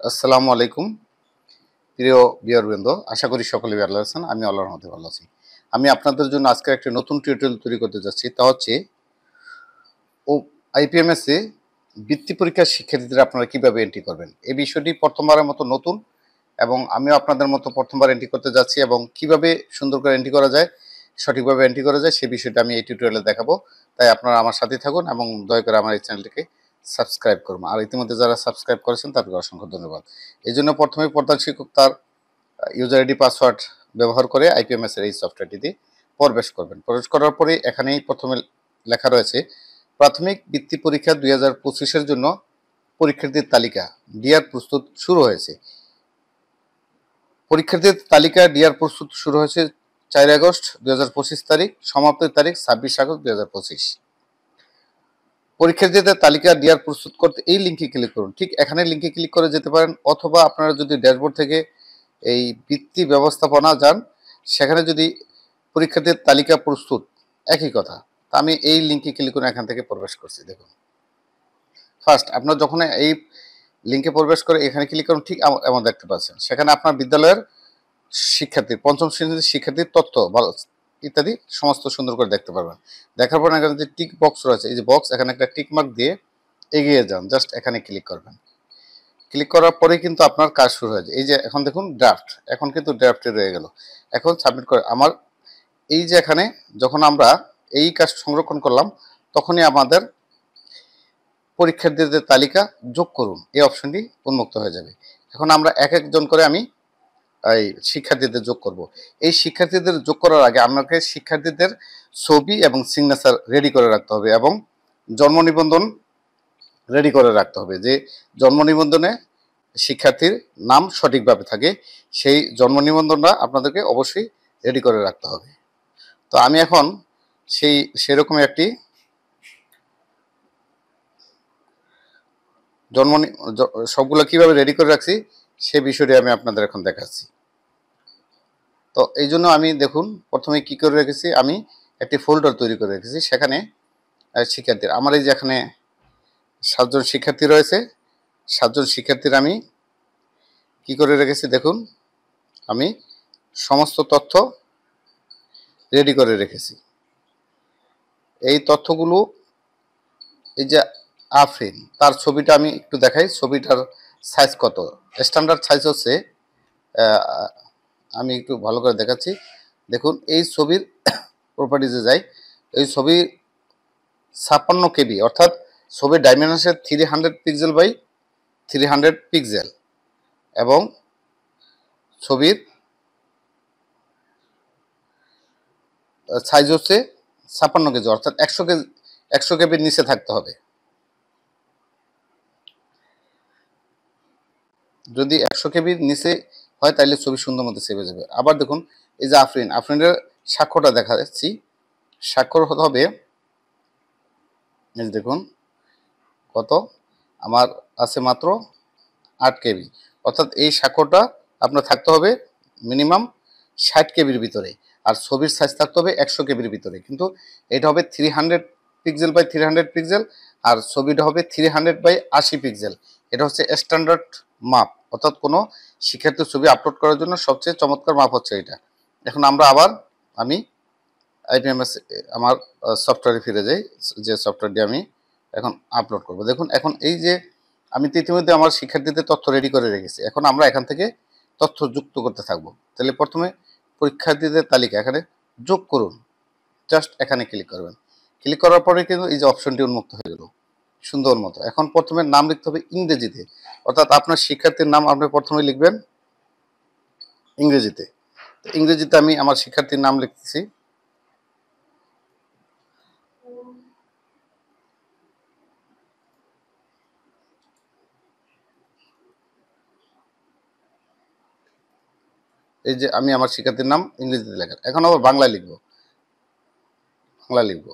আসসালামু আলাইকুম প্রিয় ভিউয়ারবৃন্দ, আশা করি সকলে ভালো আছেন। আমি আল্লাহর রহমতে ভালো আছি। আমি আপনাদের জন্য আজকে একটা নতুন টিউটোরিয়াল তৈরি করতে যাচ্ছি। তা হচ্ছে ও আইপিএমএস এ বৃত্তি পরীক্ষার শিক্ষার্থীদের আপনারা কিভাবে এন্ট্রি করবেন। এই বিষয়টি প্রথমবারের মতো নতুন এবং আমিও আপনাদের মতো প্রথমবার এন্ট্রি করতে যাচ্ছি এবং কিভাবে সুন্দর করে এন্ট্রি করা যায়, সঠিকভাবে এন্ট্রি করা যায় সেই বিষয়টা আমি এই টিউটোরিয়ালে দেখাবো। তাই আপনারা আমার সাথে থাকুন এবং দয়া করে আমার এই চ্যানেলটিকে সাবস্ক্রাইব করুন। আর ইতিমধ্যে যারা সাবস্ক্রাইব করেছেন তাদেরকে অসংখ্য ধন্যবাদ। এই জন্য প্রথমে প্রধান শিক্ষক তার ইউজার আইডি পাসওয়ার্ড ব্যবহার করে আইপিএমএস এর এই সফটওয়্যারটিতে প্রবেশ করবেন। প্রবেশ করার পরে এখানেই প্রথমে লেখা রয়েছে প্রাথমিক বৃত্তি পরীক্ষা 2025-এর জন্য পরীক্ষার্থীর তালিকা ডিআর প্রস্তুত শুরু হয়েছে। পরীক্ষার্থীর তালিকা ডিআর প্রস্তুত শুরু হয়েছে 4 আগস্ট 2025 তারিখ, সমাপ্তির তারিখ 26 আগস্ট 2025। পরীক্ষার্থীদের তালিকা ডিআর প্রস্তুত করতে এই লিঙ্কে ক্লিক করুন। ঠিক এখানে লিঙ্কে ক্লিক করে যেতে পারেন, অথবা আপনারা যদি ড্যাশবোর্ড থেকে এই বৃত্তি ব্যবস্থাপনা যান, সেখানে যদি পরীক্ষার্থীর তালিকা প্রস্তুত একই কথা। তা আমি এই লিঙ্কে ক্লিক করে এখান থেকে প্রবেশ করছি। দেখুন, ফার্স্ট আপনার যখন এই লিঙ্কে প্রবেশ করে এখানে ক্লিক করুন, ঠিক এমন দেখতে পাচ্ছেন। সেখানে আপনার বিদ্যালয়ের শিক্ষার্থীর পঞ্চম শ্রেণীর শিক্ষার্থীর তথ্য ইত্যাদি সমস্ত সুন্দর করে দেখতে পারবেন। দেখার পর এখানে যে টিক বক্স রয়েছে, এই যে বক্স, এখানে একটা টিক মার্ক দিয়ে এগিয়ে যান। জাস্ট এখানে ক্লিক করবেন। ক্লিক করার পরে কিন্তু আপনার কাজ শুরু হয়ে যায়। এই যে এখন দেখুন ড্রাফট, এখন কিন্তু ড্রাফটে রয়ে গেল। এখন সাবমিট করে আমার এই যে এখানে যখন আমরা এই কাজ সংরক্ষণ করলাম, তখনই আমাদের পরীক্ষার্থীদের তালিকা যোগ করুন এই অপশনটি উন্মুক্ত হয়ে যাবে। এখন আমরা এক একজন করে আমি এই শিক্ষার্থীদের যোগ করব। এই শিক্ষার্থীদের যোগ করার আগে আমাকে শিক্ষার্থীদের ছবি এবং সিগনেচার রেডি করে রাখতে হবে এবং জন্ম নিবন্ধন রেডি করে রাখতে হবে, যে জন্ম নিবন্ধনে শিক্ষার্থীর নাম সঠিকভাবে থাকে সেই জন্ম নিবন্ধনটা আপনাদেরকে অবশ্যই রেডি করে রাখতে হবে। তো আমি এখন সেরকম একটি সবগুলো কিভাবে রেডি করে রাখছি সে বিষয়টি আমি আপনাদের এখন দেখাচ্ছি। তো এই জন্য আমি দেখুন প্রথমে কি করে রেখেছি, আমি একটি ফোল্ডার তৈরি করে রেখেছি। সেখানে শিক্ষার্থীর আমার এই যে এখানে 7 জন শিক্ষার্থী রয়েছে, 7 জন শিক্ষার্থীর আমি কি করে রেখেছি দেখুন, আমি সমস্ত তথ্য রেডি করে রেখেছি। এই তথ্যগুলো, এই যে আফরিন, তার ছবিটা আমি একটু দেখাই। ছবিটার সাইজ কত, স্ট্যান্ডার্ড সাইজ হচ্ছে, আমি একটু ভালো করে দেখাচ্ছি। দেখুন এই ছবির প্রপার্টিজে যাই, এই ছবি 56 কেবি, অর্থাৎ ছবির ডাইমেনশন 300 পিক্সেল বাই 300 পিক্সেল এবং ছবির সাইজ হচ্ছে 56 কেজি, অর্থাৎ 100 কেবির নিচে থাকতে হবে। যদি 100 কেবির নিচে হয় তাহলে ছবি সুন্দর মতো সেভ হয়ে যাবে। আবার দেখুন এই যে আফরিনের স্বাক্ষরটা দেখা যাচ্ছি, স্বাক্ষর হতে হবে, এই দেখুন কত, আমার আছে মাত্র 8 কেবি, অর্থাৎ এই স্বাক্ষরটা আপনার থাকতে হবে মিনিমাম 60 কেবির ভিতরে, আর ছবির সাইজ থাকতে হবে 100 কেবির ভিতরে। কিন্তু এটা হবে 300 পিক্সেল বাই 300 পিক্সেল, আর ছবিটা হবে 300 বাই 80 পিক্সেল। এটা হচ্ছে স্ট্যান্ডার্ড মাপ, অর্থাৎ কোনো শিক্ষার্থীর ছবি আপলোড করার জন্য সবচেয়ে চমৎকার মাপ হচ্ছে এটা। এখন আমি আইপিএমএস আমার সফটওয়্যারে ফিরে যাই, যে সফটওয়্যারটি আমি এখন আপলোড করব। দেখুন এখন এই যে আমি তো ইতিমধ্যে আমার শিক্ষার্থীদের তথ্য রেডি করে রেখেছি। এখন আমরা এখান থেকে তথ্য যুক্ত করতে থাকবো। তাহলে প্রথমে পরীক্ষার্থীদের তালিকা এখানে যোগ করুন, জাস্ট এখানে ক্লিক করবেন। ক্লিক করার পরে কিন্তু এই যে অপশনটি উন্মুক্ত হয়ে গেল সুন্দর মতো। এখন প্রথমে নাম লিখতে হবে ইংরেজিতে, অর্থাৎ আপনার শিক্ষার্থীর নাম আপনি প্রথমে লিখবেন ইংরেজিতে। ইংরেজিতে আমি আমার শিক্ষার্থীর নাম লিখতেছি। এই যে আমি আমার শিক্ষার্থীর নাম ইংরেজিতে লেখা, এখন আবার বাংলায় লিখবো, বাংলা লিখবো।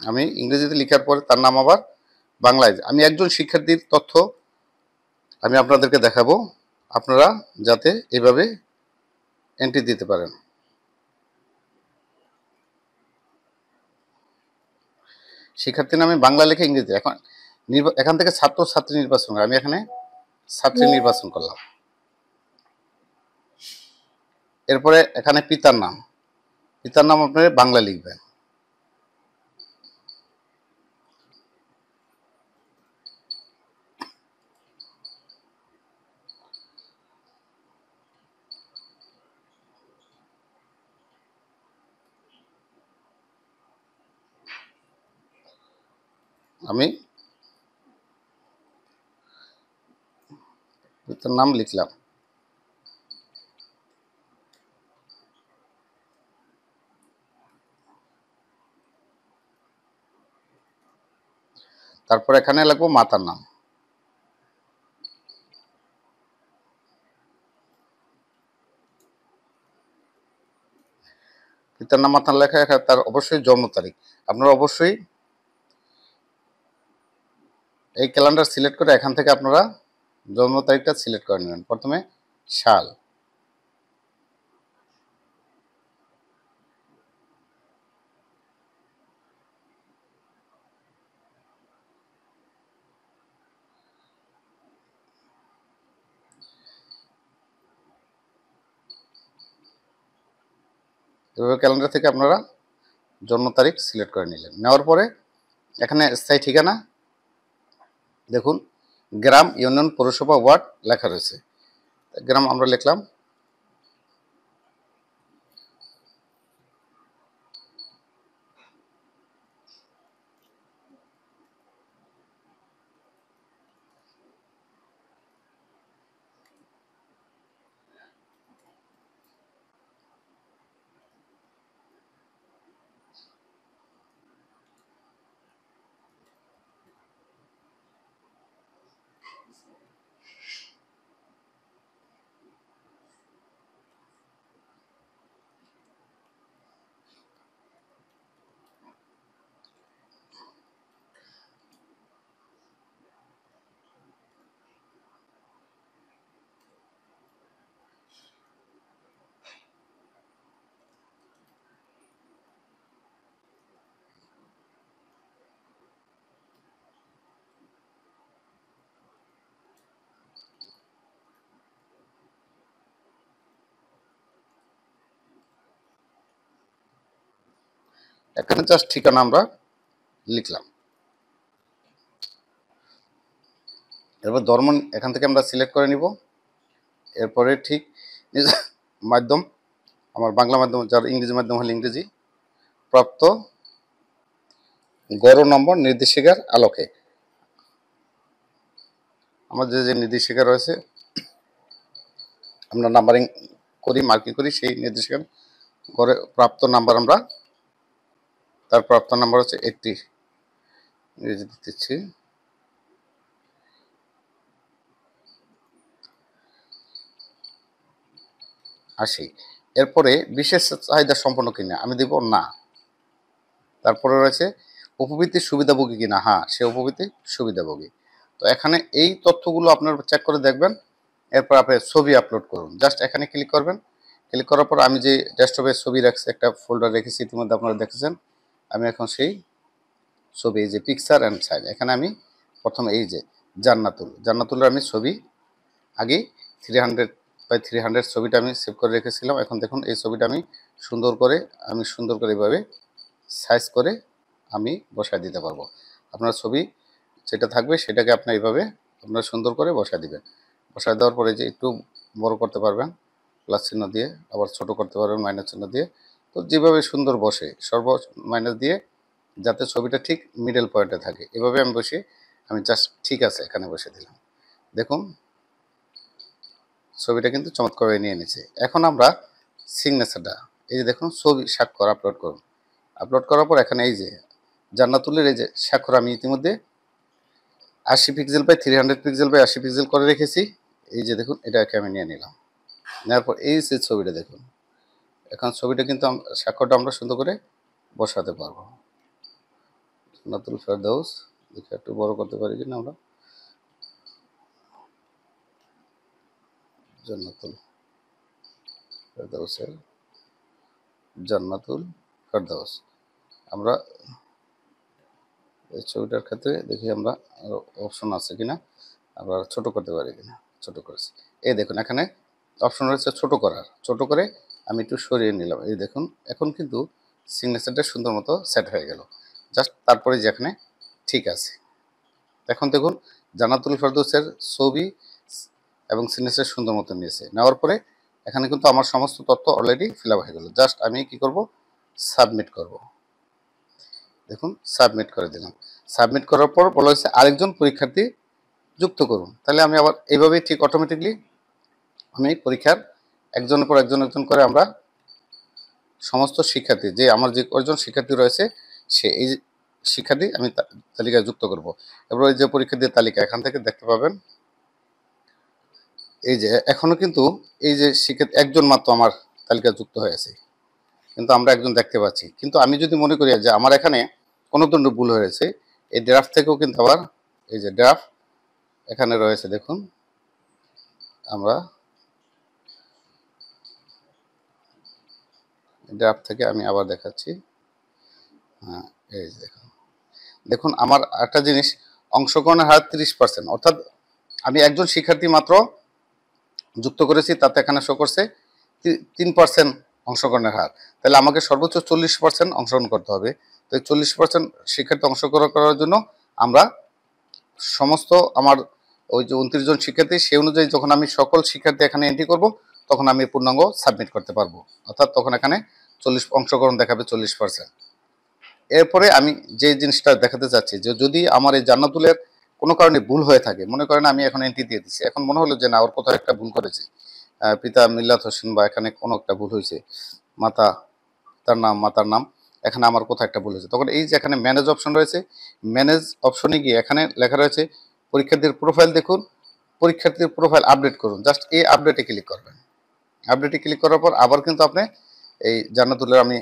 আমি ইংরেজিতে লেখার পরে তার নাম আবার বাংলায়। আমি একজন শিক্ষার্থীর তথ্য আমি আপনাদেরকে দেখাবো, আপনারা যাতে এভাবে এন্ট্রি দিতে পারেন। শিক্ষার্থীর নামে বাংলা লিখে ইংরেজি। এখন এখান থেকে ছাত্র ছাত্রী নির্বাচন করে, আমি এখানে ছাত্রী নির্বাচন করলাম। এরপরে এখানে পিতার নাম, পিতার নাম আপনার বাংলা লিখবেন। আমি পিতার নাম লিখলাম। তারপর এখানে লিখবো মাতার নাম। পিতার নাম মাতার লেখা, তার অবশ্যই জন্ম তারিখ। আপনারা অবশ্যই এই ক্যালেন্ডার সিলেক্ট করে এখান থেকে আপনারা জন্ম তারিখটা সিলেক্ট করে নেবেন। প্রথমে সাল, এভাবে ক্যালেন্ডার থেকে আপনারা জন্ম তারিখ সিলেক্ট করে নিলেন। নেওয়ার পরে এখানে স্থায়ী ঠিকানা দেখুন, গ্রাম, ইউনিয়ন, পৌরসভা, ওয়ার্ড লেখা রয়েছে। গ্রাম আমরা লিখলাম। এখানে জাস্ট ঠিকানা আমরা লিখলাম। এরপর ধর্ম এখান থেকে আমরা সিলেক্ট করে নিব। এরপরে ঠিক মাধ্যম, আমার বাংলা মাধ্যম, যার ইংরেজি মাধ্যম হলে ইংরেজি, প্রাপ্ত গড় নম্বর নির্দেশিকার আলোকে। আমাদের যে নির্দেশিকা রয়েছে আমরা নাম্বারিং করি, মার্কিং করি, সেই নির্দেশিকার গড়ে প্রাপ্ত নাম্বার আমরা, তার প্রাপ্ত নাম্বার হচ্ছে 80, ইংরেজি দিচ্ছি 80। এরপরে বিশেষ চাহিদা সম্পন্ন কিনা আমি দেব না। তারপরে রয়েছে উপবৃত্তির সুবিধাভোগী কিনা, হ্যাঁ সে উপবৃত্তির সুবিধাভোগী। তো এখানে এই তথ্যগুলো আপনারা চেক করে দেখবেন। এরপর আপনি ছবি আপলোড করুন, জাস্ট এখানে ক্লিক করবেন। ক্লিক করার পর আমি যে ডেস্কটপে ছবি রাখছি, একটা ফোল্ডার রেখেছি, ইতিমধ্যে আপনারা দেখেছেন। আমি এখন সেই ছবি, এই যে পিকচার অ্যান্ড সাইন, এখানে আমি প্রথমে এই যে জান্নাতুলের আমি ছবি আগে 300x300 ছবিটা আমি সেভ করে রেখেছিলাম। এখন দেখুন এই ছবিটা আমি সুন্দর করে এভাবে সাইজ করে আমি বসায় দিতে পারবো। আপনার ছবি যেটা থাকবে সেটাকে আপনি এইভাবে আপনারা সুন্দর করে বসায় দিবেন। বসায় দেওয়ার পরে যে একটু বড় করতে পারবেন প্লাস চিহ্ন দিয়ে, আবার ছোট করতে পারবেন মাইনাস চিহ্ন দিয়ে। তো যেভাবে সুন্দর বসে মাইনাস দিয়ে, যাতে ছবিটা ঠিক মিডল পয়েন্টে থাকে, এভাবে আমি আমি জাস্ট ঠিক আছে এখানে বসে দিলাম। দেখুন ছবিটা কিন্তু চমৎকার নিয়ে নিচ্ছে। এখন আমরা সিগনেচারটা, এই যে দেখুন ছবি স্বাক্ষর আপলোড করুন। আপলোড করার পর এখানে এই যে জান্নাতুলের এই যে স্বাক্ষর আমি ইতিমধ্যে 80 pixel by 300 pixel by 80 pixel করে রেখেছি। এই যে দেখুন এটাকে আমি নিয়ে নিলাম। নেওয়ার পর এই যে ছবিটা দেখুন, এখন ছবিটা কিন্তু স্বাক্ষরটা আমরা সুন্দর করে বসাতে পারবো। জান্নাতুল ফেরদৌস, দেখে একটু বড় করতে পারি কিনা আমরা, জান্নাতুল ফেরদৌসের জান্নাতুল ফেরদৌস, আমরা এই ছবিটার ক্ষেত্রে দেখি আমরা আরও অপশন আছে কিনা, আবার ছোট করতে পারি কিনা। ছোট করেছি, এই দেখুন এখানে অপশন রয়েছে ছোট করার। ছোট করে আমি একটু সরিয়ে নিলাম, এই দেখুন এখন কিন্তু সিগনেচারটা সুন্দর মতো সেট হয়ে গেল। জাস্ট তারপরে যেখানে ঠিক আছে, এখন দেখুন জান্নাতুল ফেরদৌসের ছবি এবং সিগনেচার সুন্দর মতো নিয়েছে। নেওয়ার পরে এখানে কিন্তু আমার সমস্ত তথ্য অলরেডি ফিল আপ হয়ে গেল। জাস্ট আমি কি করব, সাবমিট করব। দেখুন সাবমিট করে দিলাম। সাবমিট করার পর বলা হয়েছে আরেকজন পরীক্ষার্থী যুক্ত করুন। তাহলে আমি আবার এইভাবেই ঠিক অটোমেটিকলি আমি পরীক্ষার একজনের পর একজন করে আমরা সমস্ত শিক্ষার্থী, যে আমার যে কয়জন শিক্ষার্থী রয়েছে সে এই শিক্ষার্থী আমি তালিকায় যুক্ত করব। এবার ওই যে পরীক্ষার্থীর তালিকা এখান থেকে দেখতে পাবেন, এই যে এখনো কিন্তু এই যে শিক্ষার্থী একজন মাত্র আমার তালিকা যুক্ত হয়েছে, কিন্তু আমরা একজন দেখতে পাচ্ছি। কিন্তু আমি যদি মনে করি যে আমার এখানে কোনো দণ্ড ভুল হয়েছে, এই ড্রাফট থেকেও কিন্তু আবার এই যে ড্রাফট এখানে রয়েছে, দেখুন আমরা ড্রাফট থেকে আমি আবার দেখাচ্ছি। হ্যাঁ, এই যে দেখুন, দেখুন আমার একটা জিনিস, অংশগ্রহণের হার 30%, অর্থাৎ আমি একজন শিক্ষার্থী মাত্র যুক্ত করেছি, তাতে এখানে শো করছে 3% অংশগ্রহণের হার। তাহলে আমাকে সর্বোচ্চ 40% অংশগ্রহণ করতে হবে। তো এই 40% শিক্ষার্থী অংশগ্রহণ করার জন্য আমরা সমস্ত আমার ওই যে 29 জন শিক্ষার্থী, সেই অনুযায়ী যখন আমি সকল শিক্ষার্থী এখানে এন্ট্রি করব, তখন আমি পূর্ণাঙ্গ সাবমিট করতে পারবো। অর্থাৎ তখন এখানে 40 অংশগ্রহণ দেখাবে 40%। এরপরে আমি যে জিনিসটা দেখাতে চাচ্ছি, যে যদি আমার এই জান্নাতুলের কোনো কারণে ভুল হয়ে থাকে, মনে করেন আমি এখন এন্ট্রি দিয়ে দিচ্ছি, এখন মনে হলো যে না ওর কোথাও একটা ভুল করেছি, পিতা মিল্লাত হোসেন বা এখানে কোনো একটা ভুল হয়েছে, মাতা তার নাম মাতার নাম, এখানে আমার কোথাও একটা ভুল হয়েছে, তখন এই যে এখানে ম্যানেজ অপশন রয়েছে, ম্যানেজ অপশনে গিয়ে এখানে লেখা রয়েছে পরীক্ষার্থীর প্রোফাইল দেখুন, পরীক্ষার্থীর প্রোফাইল আপডেট করুন। জাস্ট এই আপডেটে ক্লিক করবেন। আপডেটে ক্লিক করার পর আবার কিন্তু আপনি এই জান্নাতুলের আমি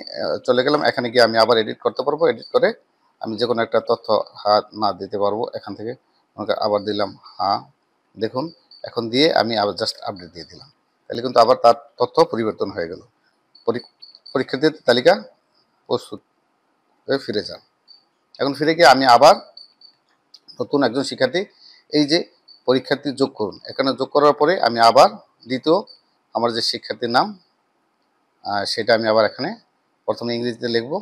চলে গেলাম, এখানে গিয়ে আমি আবার এডিট করতে পারবো। এডিট করে আমি যে কোনো একটা তথ্য হ্যাঁ না দিতে পারবো। এখান থেকে আমাকে আবার দিলাম হ্যাঁ, দেখুন এখন দিয়ে আমি আবার জাস্ট আপডেট দিয়ে দিলাম, তাহলে কিন্তু আবার তার তথ্য পরিবর্তন হয়ে গেল। পরীক্ষার্থীর তালিকা প্রস্তুত হয়ে ফিরে যান। এখন ফিরে গিয়ে আমি আবার নতুন একজন শিক্ষার্থী, এই যে পরীক্ষার্থী যোগ করুন, এখানে যোগ করার পরে আমি আবার দ্বিতীয় আমার যে শিক্ষার্থীর নাম সেটা আমি আবার এখানে প্রথমে ইংরেজিতে লিখব,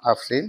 আফরিন